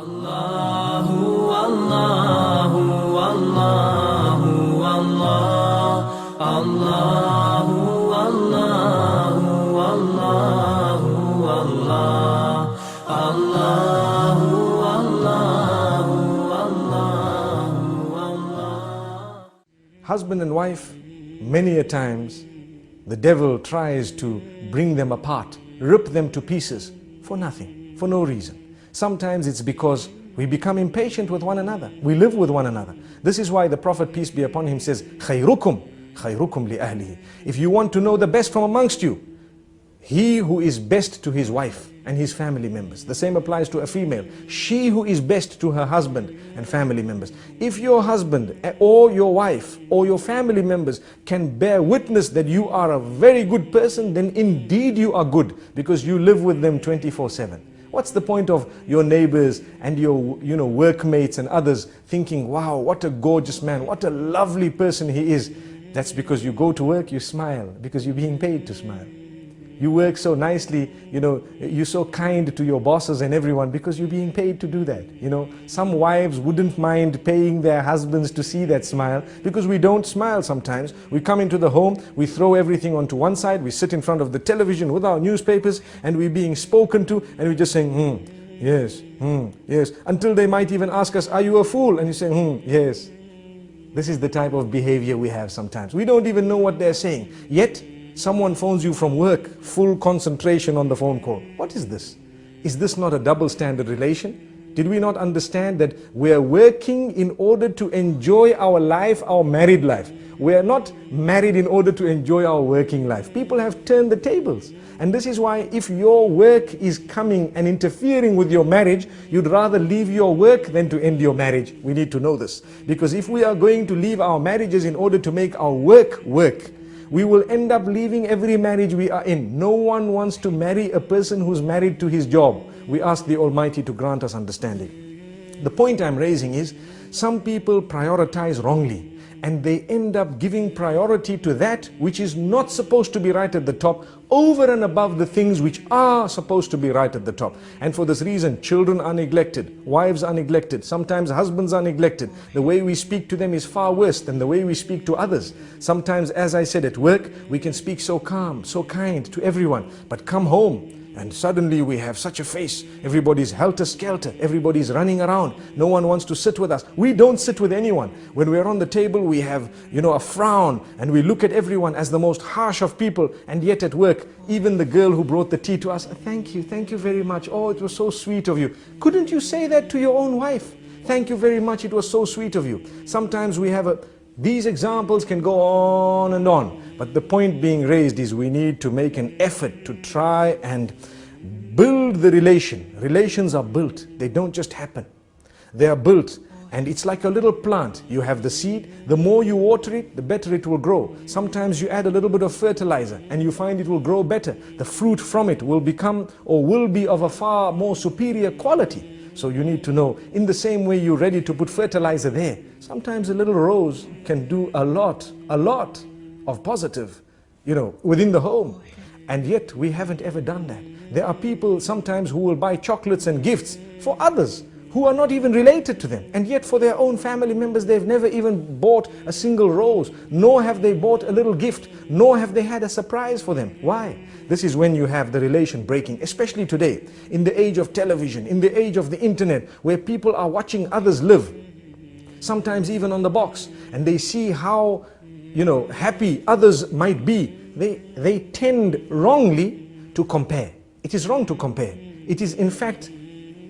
Allahu, Allahu, Allahu, Allah, Allahu, Allahu, Allahu, Allah, Allahu, Allahu, Allahu, Allah. Husband and wife, many a times, the devil tries to bring them apart, rip them to pieces for nothing, for no reason. Sometimes it's because we become impatient with one another. We live with one another. This is why the Prophet, peace be upon him, says, خَيْرُكُمْ خَيْرُكُمْ لِأَهْلِهِ. If you want to know the best from amongst you, he who is best to his wife and his family members. The same applies to a female. She who is best to her husband and family members. If your husband or your wife or your family members can bear witness that you are a very good person, then indeed you are good, because you live with them 24/7. What's the point of your neighbors and your workmates and others thinking, wow, what a gorgeous man, what a lovely person he is? That's because you go to work, you smile, because you're being paid to smile. You work so nicely, you're so kind to your bosses and everyone because you're being paid to do that. Some wives wouldn't mind paying their husbands to see that smile, because we don't smile sometimes. We come into the home, we throw everything onto one side, we sit in front of the television with our newspapers, and we're being spoken to, and we're just saying, yes, yes, until they might even ask us, are you a fool? And you say, yes. This is the type of behavior we have sometimes. We don't even know what they're saying. Yet, someone phones you from work, full concentration on the phone call. What is this? Is this not a double standard relation? Did we not understand that we are working in order to enjoy our life, our married life? We are not married in order to enjoy our working life. People have turned the tables. And this is why if your work is coming and interfering with your marriage, you'd rather leave your work than to end your marriage. We need to know this. Because if we are going to leave our marriages in order to make our work work, we will end up leaving every marriage we are in. No one wants to marry a person who's married to his job. We ask the Almighty to grant us understanding. The point I'm raising is, some people prioritize wrongly, and they end up giving priority to that which is not supposed to be right at the top, over and above the things which are supposed to be right at the top. And for this reason, children are neglected, wives are neglected, sometimes husbands are neglected. The way we speak to them is far worse than the way we speak to others. Sometimes, as I said, at work, we can speak so calm, so kind to everyone, but come home, and suddenly we have such a face. Everybody's helter-skelter. Everybody's running around. No one wants to sit with us. We don't sit with anyone. When we're on the table, we have, a frown, and we look at everyone as the most harsh of people. And yet at work, even the girl who brought the tea to us, thank you very much. Oh, it was so sweet of you. Couldn't you say that to your own wife? Thank you very much. It was so sweet of you. Sometimes we have these examples can go on and on. But the point being raised is we need to make an effort to try and build the relation. Relations are built. They don't just happen. They are built. And it's like a little plant. You have the seed. The more you water it, the better it will grow. Sometimes you add a little bit of fertilizer and you find it will grow better. The fruit from it will become or will be of a far more superior quality. So you need to know, in the same way you're ready to put fertilizer there, sometimes a little rose can do a lot of positive, within the home. And yet we haven't ever done that. There are people sometimes who will buy chocolates and gifts for others who are not even related to them. And yet for their own family members, they've never even bought a single rose, nor have they bought a little gift, nor have they had a surprise for them. Why? This is when you have the relation breaking, especially today, in the age of television, in the age of the internet, where people are watching others live, sometimes even on the box, and they see how, happy others might be. They tend wrongly to compare. It is wrong to compare. It is in fact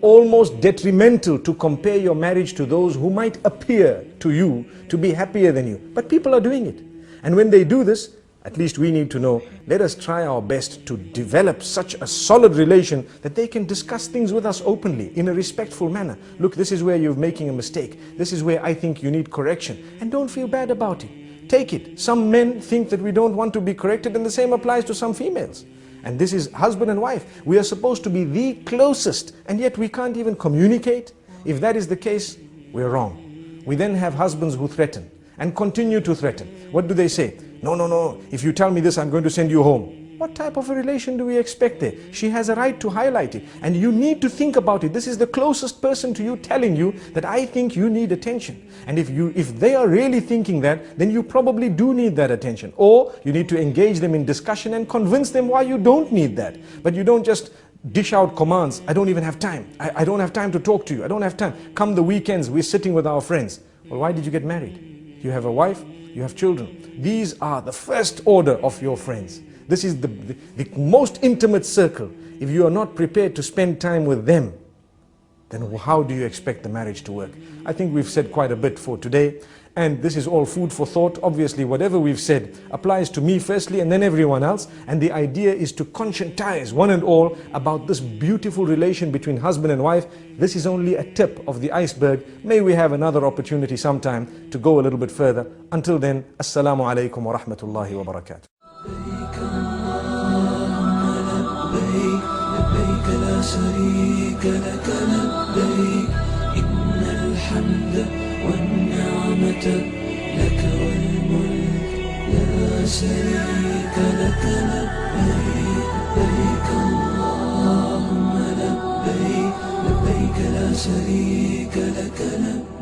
almost detrimental to compare your marriage to those who might appear to you to be happier than you. But people are doing it. And when they do this, at least we need to know, let us try our best to develop such a solid relation that they can discuss things with us openly, in a respectful manner. Look, this is where you're making a mistake. This is where I think you need correction. And don't feel bad about it. Take it. Some men think that we don't want to be corrected, and the same applies to some females. And this is husband and wife. We are supposed to be the closest, and yet we can't even communicate. If that is the case, we're wrong. We then have husbands who threaten and continue to threaten. What do they say? No, if you tell me this, I'm going to send you home. What type of a relation do we expect there? She has a right to highlight it, and you need to think about it. This is the closest person to you telling you that I think you need attention. And if they are really thinking that, then you probably do need that attention. Or you need to engage them in discussion and convince them why you don't need that. But you don't just dish out commands. I don't even have time. I don't have time to talk to you. I don't have time. Come the weekends, we're sitting with our friends. Well, why did you get married? You have a wife, you have children. These are the first order of your friends. This is the most intimate circle. If you are not prepared to spend time with them, then how do you expect the marriage to work? I think we've said quite a bit for today, and this is all food for thought. Obviously, whatever we've said applies to me firstly and then everyone else, and the idea is to conscientize one and all about this beautiful relation between husband and wife. This is only a tip of the iceberg. May we have another opportunity sometime to go a little bit further. Until then, Assalamu alaikum wa rahmatullahi wa barakatuh. لبيك لا شريك لك لبيك إن الحمد والنعمة لك والملك لا شريك لك لبيك لبيك اللهم لبيك لبيك لا شريك لك لبيك